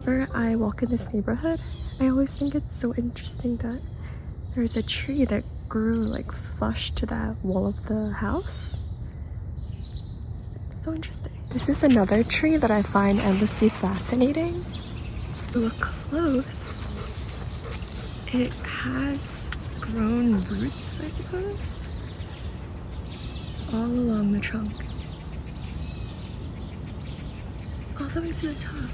Whenever I walk in this neighborhood, I always think it's so interesting that there's a tree that grew like flush to that wall of the house. So interesting. This is another tree that I find endlessly fascinating. If you look close, it has grown roots, I suppose, all along the trunk. All the way to the top.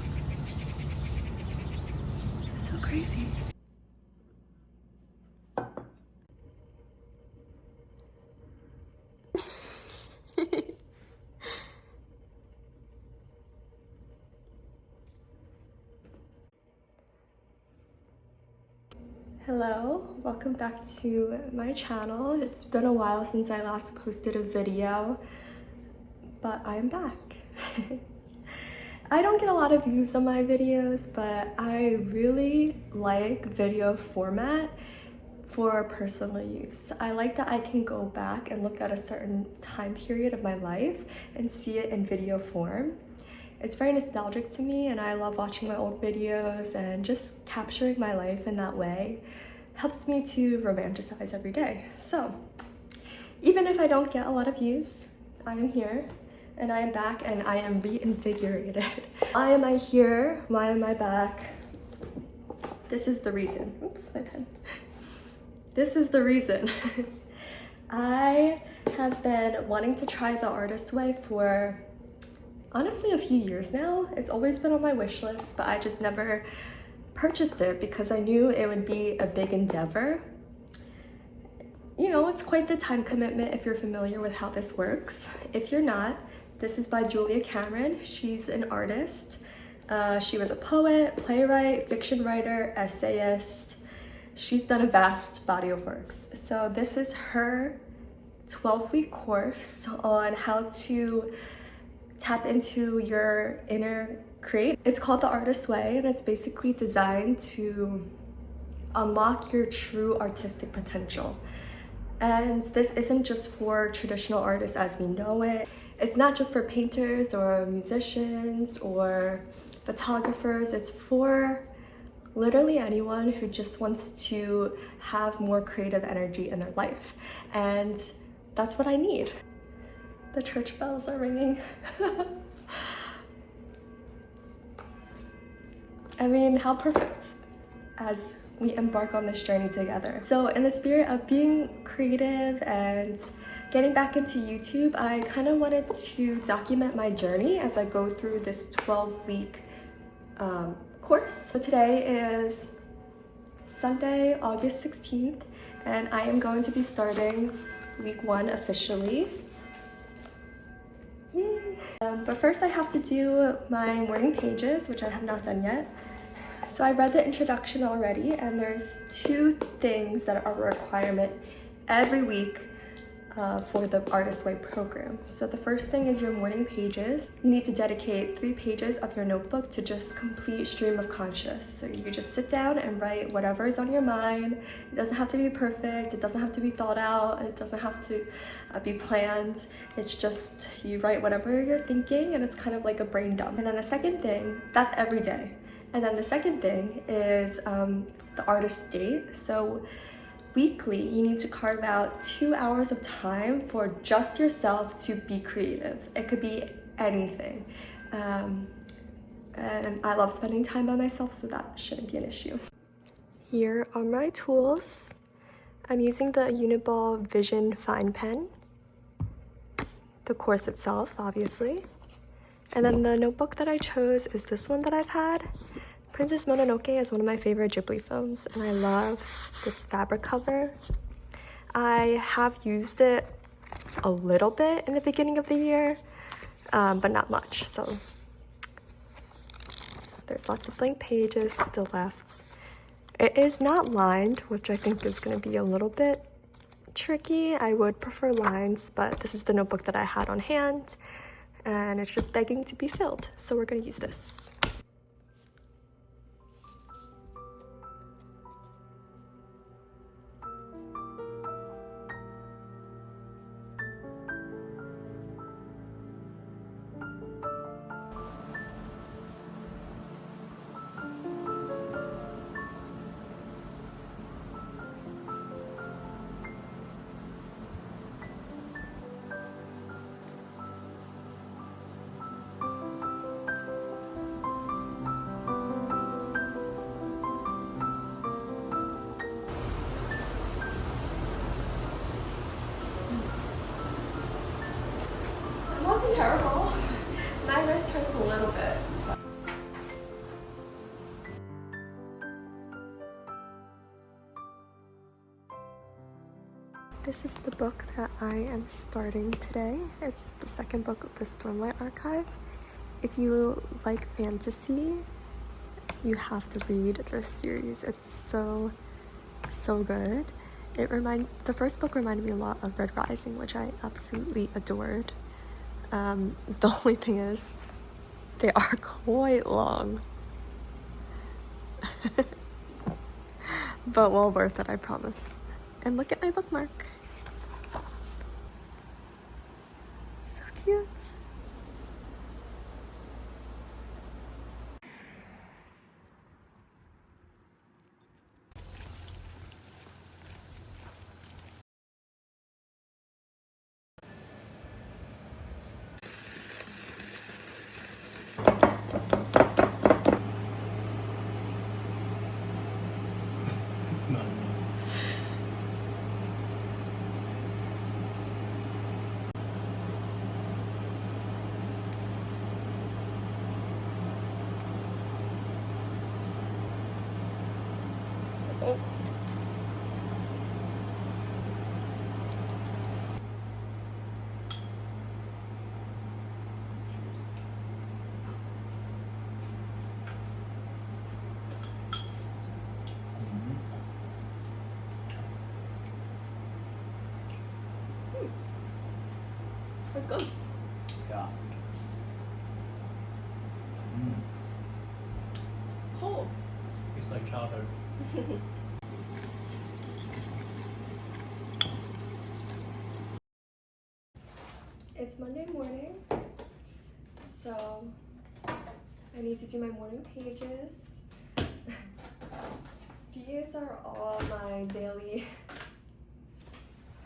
So crazy. Hello, welcome back to my channel. It's been a while since I last posted a video, but I'm back. I don't get a lot of views on my videos, but I really like video format for personal use. I like that I can go back and look at a certain time period of my life and see it in video form. It's very nostalgic to me, and I love watching my old videos and just capturing my life in that way helps me to romanticize every day. So even if I don't get a lot of views, I am here and I am back and I am reinvigorated. Why am I here? Why am I back? This is the reason. Oops, my pen. This is the reason. I have been wanting to try the artist way for honestly a few years now. It's always been on my wish list, but I just never purchased it because I knew it would be a big endeavor. You know, it's quite the time commitment if you're familiar with how this works. If you're not, this is by Julia Cameron. She's an artist. She was a poet, playwright, fiction writer, essayist. She's done a vast body of works. So this is her 12-week course on how to tap into your inner create. It's called The Artist Way, and it's basically designed to unlock your true artistic potential. And this isn't just for traditional artists as we know it. It's not just for painters or musicians or photographers. It's for literally anyone who just wants to have more creative energy in their life. And that's what I need. The church bells are ringing. I mean, how perfect as we embark on this journey together. So in the spirit of being creative and getting back into YouTube, I kind of wanted to document my journey as I go through this 12-week course. So today is Sunday, August 16th, and I am going to be starting week 1 officially. But first I have to do my morning pages, which I have not done yet. So I read the introduction already, and there's 2 things that are a requirement every week for the Artist Way program. So the first thing is your morning pages. You need to dedicate 3 pages of your notebook to just complete stream of conscious. So you just sit down and write whatever is on your mind. It doesn't have to be perfect. It doesn't have to be thought out. It doesn't have to be planned. It's just you write whatever you're thinking, and it's kind of like a brain dump. And then the second thing, that's every day. And then the second thing is the artist date. So weekly, you need to carve out 2 hours of time for just yourself to be creative. It could be anything. And I love spending time by myself, so that shouldn't be an issue. Here are my tools. I'm using the Uniball Vision Fine Pen. The course itself, obviously. And then the notebook that I chose is this one that I've had. Princess Mononoke is one of my favorite Ghibli films, and I love this fabric cover. I have used it a little bit in the beginning of the year, but not much. So there's lots of blank pages still left. It is not lined, which I think is going to be a little bit tricky. I would prefer lines, but this is the notebook that I had on hand, and it's just begging to be filled. So we're going to use this. terrible. My wrist hurts a little bit. This is the book that I am starting today. It's the second book of the Stormlight Archive. If you like fantasy, you have to read this series. It's so good. The first book reminded me a lot of Red Rising, which I absolutely adored. The only thing is, they are quite long. But well worth it, I promise. And look at my bookmark. So cute. It's not. Let's go. Yeah. Cold. It's like childhood. It's Monday morning, so I need to do my morning pages. These are all my daily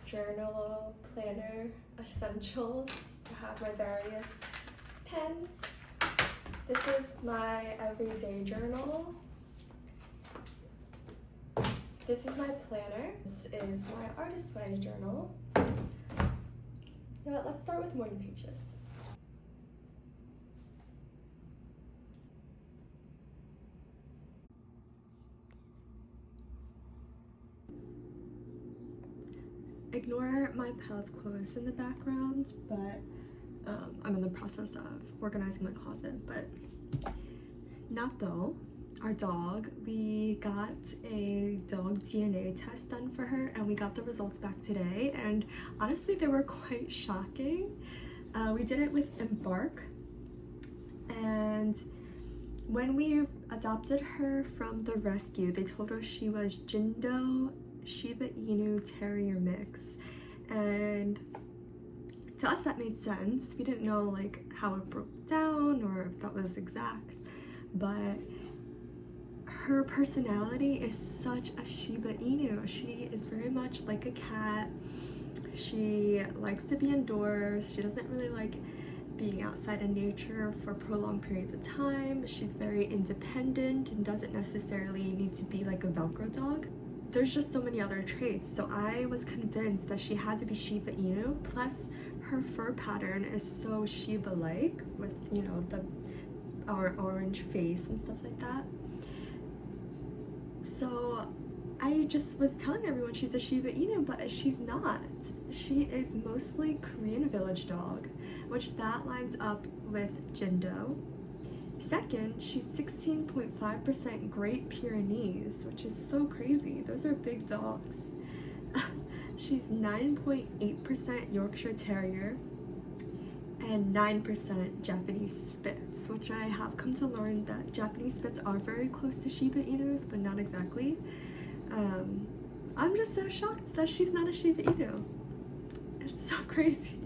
journal planner essentials. I have my various pens. This is my everyday journal. This is my planner. This is my artist way journal. You know what, let's start with morning pages. Ignore my pile of clothes in the background, but I'm in the process of organizing my closet. But Nato, our dog, we got a dog DNA test done for her and we got the results back today, and honestly they were quite shocking. We did it with Embark, and when we adopted her from the rescue, they told us she was Jindo Shiba Inu Terrier mix, and to us that made sense. We didn't know like how it broke down or if that was exact, but her personality is such a Shiba Inu. She is very much like a cat. She likes to be indoors. She doesn't really like being outside in nature for prolonged periods of time. She's very independent and doesn't necessarily need to be like a Velcro dog. There's just so many other traits, so I was convinced that she had to be Shiba Inu. Plus, her fur pattern is so Shiba-like with, you know, our orange face and stuff like that. So I just was telling everyone she's a Shiba Inu, but she's not. She is mostly Korean village dog, which that lines up with Jindo. Second, she's 16.5% Great Pyrenees, which is so crazy. Those are big dogs. She's 9.8% Yorkshire Terrier and 9% Japanese Spitz, which I have come to learn that Japanese Spitz are very close to Shiba Inus, but not exactly. I'm just so shocked that she's not a Shiba Inu. It's so crazy.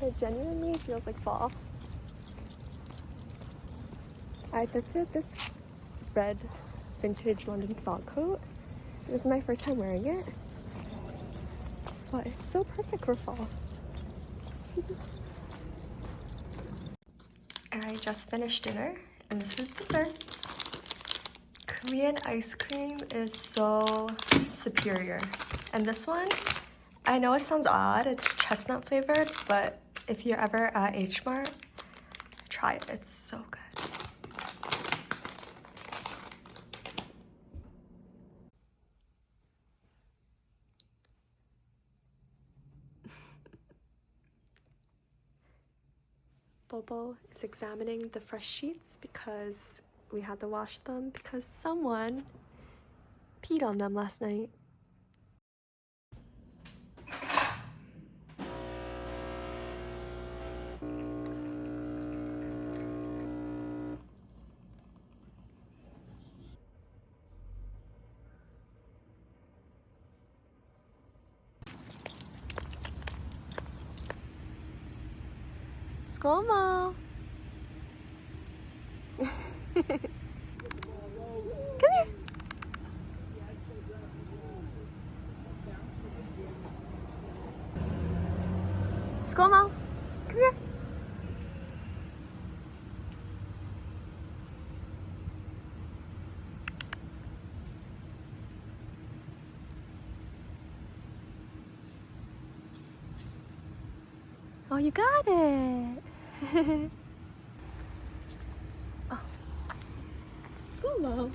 It genuinely feels like fall. I thrifted this red vintage London fog coat. This is my first time wearing it, but it's so perfect for fall. I just finished dinner, and this is dessert. Korean ice cream is so superior. And this one, I know it sounds odd, it's chestnut flavored, but if you're ever at H Mart, try it, it's so good. Bobo is examining the fresh sheets because we had to wash them because someone peed on them last night. Squirrel! Come here! Squirrel! Come here! Oh, you got it! Oh. Hello.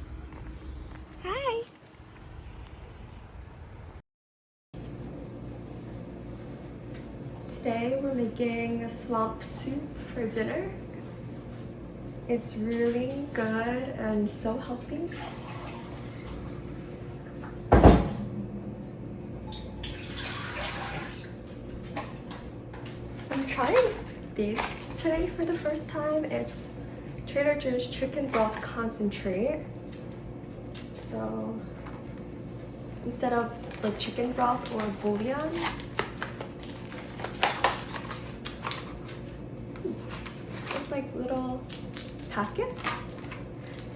Hi. Today we're making a swamp soup for dinner. It's really good and so healthy. I'm trying these today for the first time. It's Trader Joe's chicken broth concentrate. So instead of the chicken broth or bouillon, it's like little packets.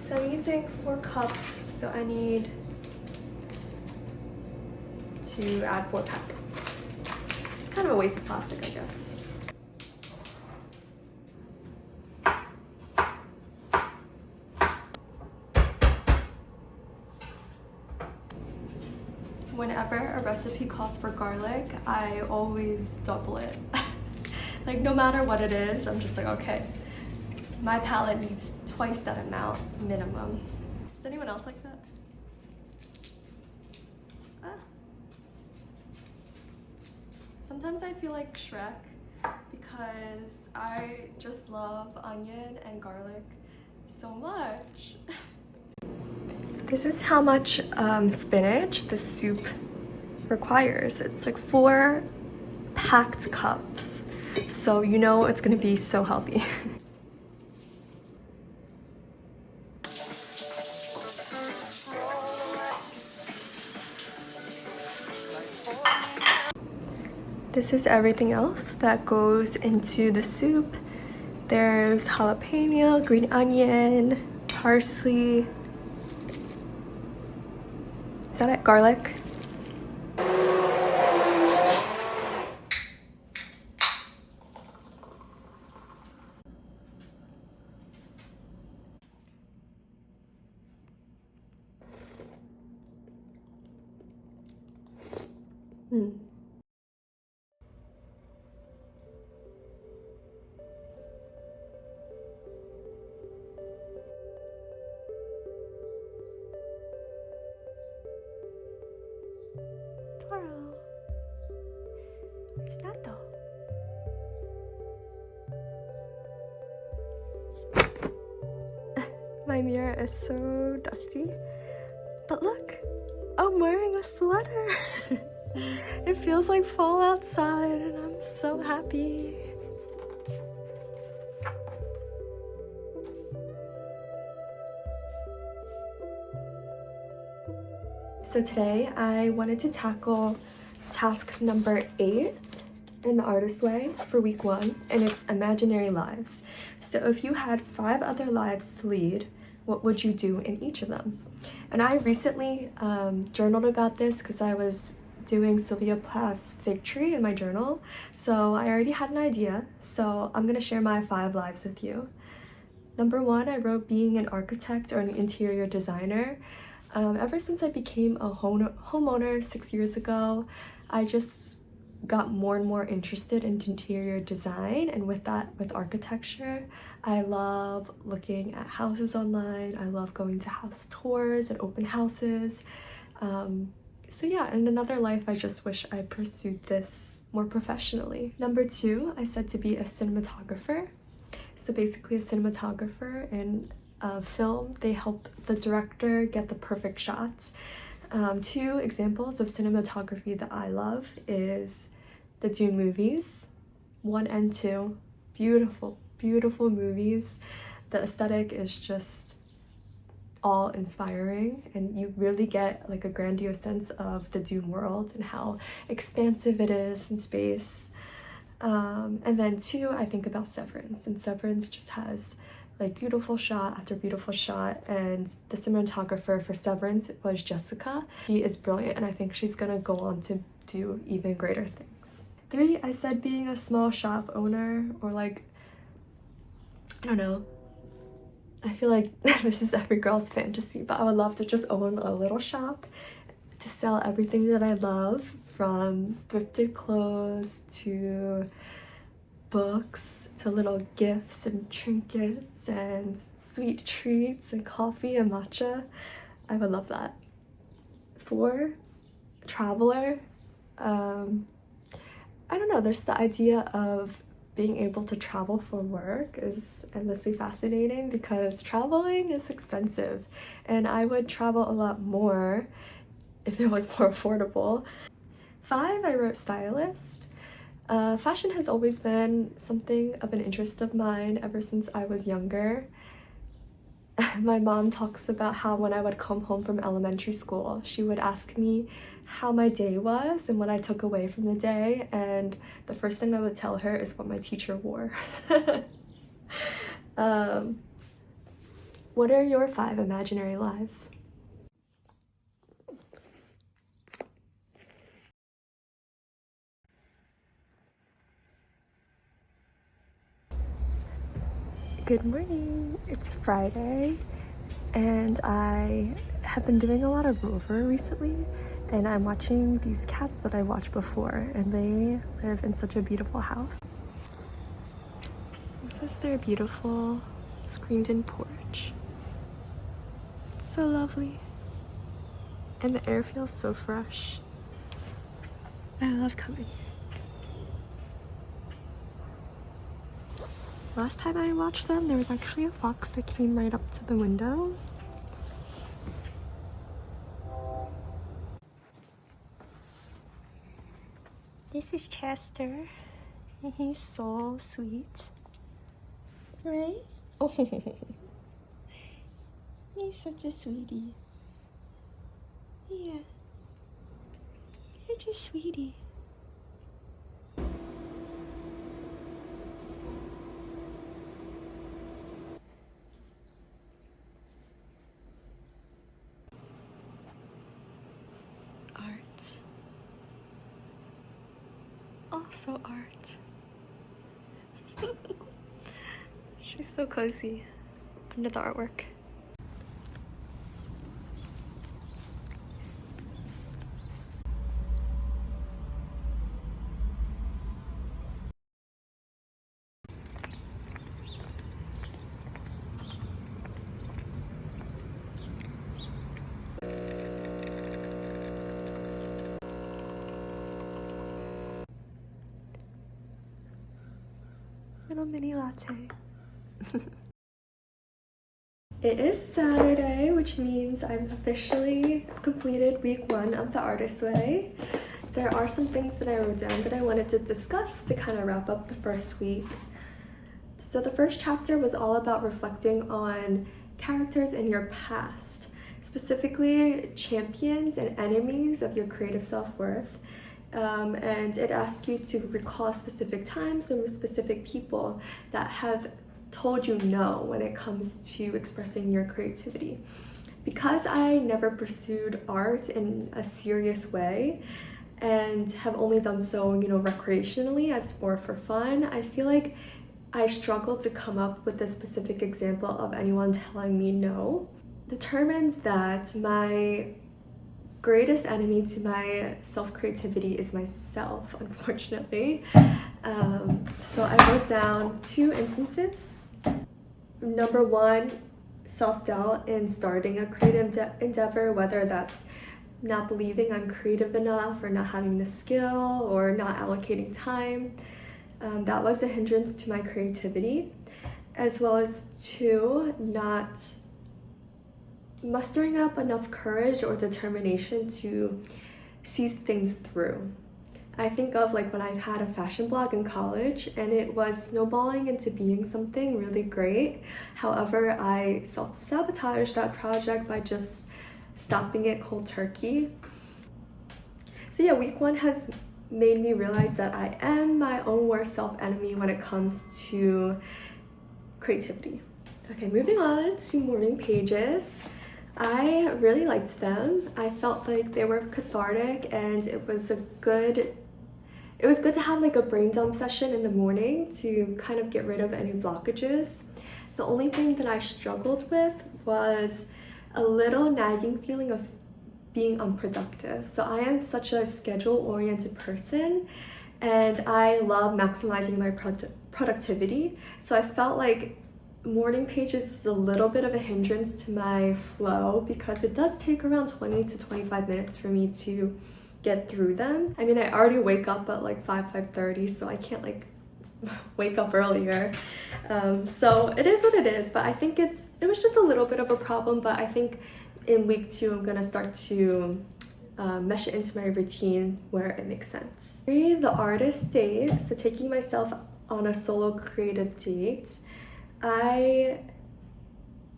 So I'm using 4 cups, so I need to add 4 packets. It's kind of a waste of plastic, I guess. Whenever a recipe calls for garlic, I always double it. Like no matter what it is, I'm just like, okay, my palate needs twice that amount minimum. Is anyone else like that? Ah. Sometimes I feel like Shrek because I just love onion and garlic so much. This is how much spinach the soup requires. It's like 4 packed cups. So you know it's gonna be so healthy. This is everything else that goes into the soup. There's jalapeno, green onion, parsley. Is that it? Garlic? Toro. Where's that though? My mirror is so dusty. But look, I'm wearing a sweater. It feels like fall outside and I'm so happy. So today I wanted to tackle task number 8 in the artist way for week 1, and it's imaginary lives. So if you had 5 other lives to lead, what would you do in each of them? And I recently journaled about this because I was doing Sylvia Plath's Fig Tree in my journal. So I already had an idea. So I'm gonna share my 5 lives with you. Number one, I wrote being an architect or an interior designer. Ever since I became a homeowner 6 years ago, I just got more and more interested in interior design, and with that, with architecture. I love looking at houses online. I love going to house tours and open houses. So yeah, in another life, I just wish I pursued this more professionally. Number two, I said to be a cinematographer. So basically a cinematographer in film, they help the director get the perfect shots. Two examples of cinematography that I love is the Dune movies, 1 and 2. Beautiful, beautiful movies. The aesthetic is just awe-inspiring, and you really get like a grandiose sense of the Dune world and how expansive it is in space. And then two, I think about Severance, and Severance just has like beautiful shot after beautiful shot, and the cinematographer for Severance was Jessica. She is brilliant, and I think she's gonna go on to do even greater things. Three, I said being a small shop owner, or like, I don't know, I feel like this is every girl's fantasy, but I would love to just own a little shop to sell everything that I love, from thrifted clothes to books to little gifts and trinkets and sweet treats and coffee and matcha. I would love that. Four, traveler. I don't know, there's the idea of being able to travel for work is endlessly fascinating, because traveling is expensive, and I would travel a lot more if it was more affordable. Five, I wrote stylist. Fashion has always been something of an interest of mine ever since I was younger. My mom talks about how when I would come home from elementary school, she would ask me how my day was and what I took away from the day, and the first thing I would tell her is what my teacher wore. What are your 5 imaginary lives? Good morning, it's Friday, and I have been doing a lot of Rover recently, and I'm watching these cats that I watched before, and they live in such a beautiful house. This is their beautiful screened-in porch. It's so lovely, and the air feels so fresh. I love coming here. Last time I watched them, there was actually a fox that came right up to the window. This is Chester, and he's so sweet. Right? Oh, he's such a sweetie. Yeah, such a sweetie. Art. Also art. She's so cozy under the artwork. Little mini latte. It is Saturday, which means I've officially completed week 1 of the Artist Way. There are some things that I wrote down that I wanted to discuss to kind of wrap up the first week. So the first chapter was all about reflecting on characters in your past, specifically champions and enemies of your creative self-worth. And it asks you to recall specific times and specific people that have told you no when it comes to expressing your creativity. Because I never pursued art in a serious way and have only done so, recreationally as more for fun, I feel like I struggled to come up with a specific example of anyone telling me no. Determines that my greatest enemy to my self-creativity is myself, unfortunately. So I wrote down 2 instances. Number 1, self-doubt in starting a creative endeavor, whether that's not believing I'm creative enough or not having the skill or not allocating time. That was a hindrance to my creativity, as well as 2, not mustering up enough courage or determination to see things through. I think of like when I had a fashion blog in college and it was snowballing into being something really great. However, I self-sabotaged that project by just stopping it cold turkey. So yeah, week 1 has made me realize that I am my own worst self-enemy when it comes to creativity. Okay, moving on to morning pages. I really liked them. I felt like they were cathartic and it was good to have like a brain dump session in the morning to kind of get rid of any blockages. The only thing that I struggled with was a little nagging feeling of being unproductive. So I am such a schedule-oriented person and I love maximizing my productivity. So I felt like morning pages was a little bit of a hindrance to my flow because it does take around 20 to 25 minutes for me to get through them. I mean, I already wake up at like 5:30, so I can't like wake up earlier. So it is what it is, but I think it was just a little bit of a problem, but I think in week 2, I'm gonna start to mesh it into my routine where it makes sense. 3, the artist date, so taking myself on a solo creative date. I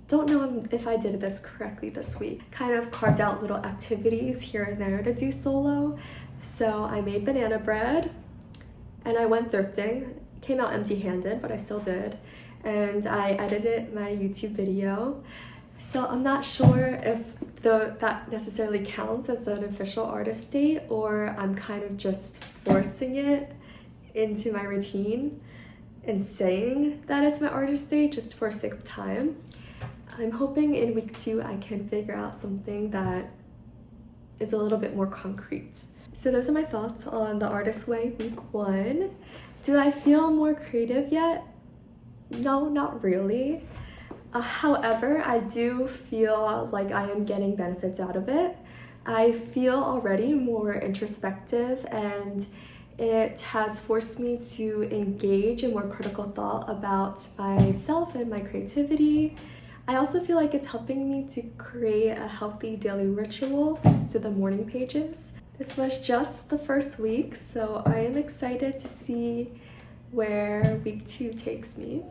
don't know if I did this correctly this week. Kind of carved out little activities here and there to do solo. So I made banana bread and I went thrifting. Came out empty-handed, but I still did. And I edited my YouTube video. So I'm not sure if that necessarily counts as an official artist date or I'm kind of just forcing it into my routine and saying that it's my artist date just for sake of time. I'm hoping in week 2 I can figure out something that is a little bit more concrete. So those are my thoughts on the artist way week 1. Do I feel more creative yet? No, not really. However, I do feel like I am getting benefits out of it. I feel already more introspective and it has forced me to engage in more critical thought about myself and my creativity. I also feel like it's helping me to create a healthy daily ritual thanks to the morning pages. This was just the first week, so I am excited to see where week 2 takes me.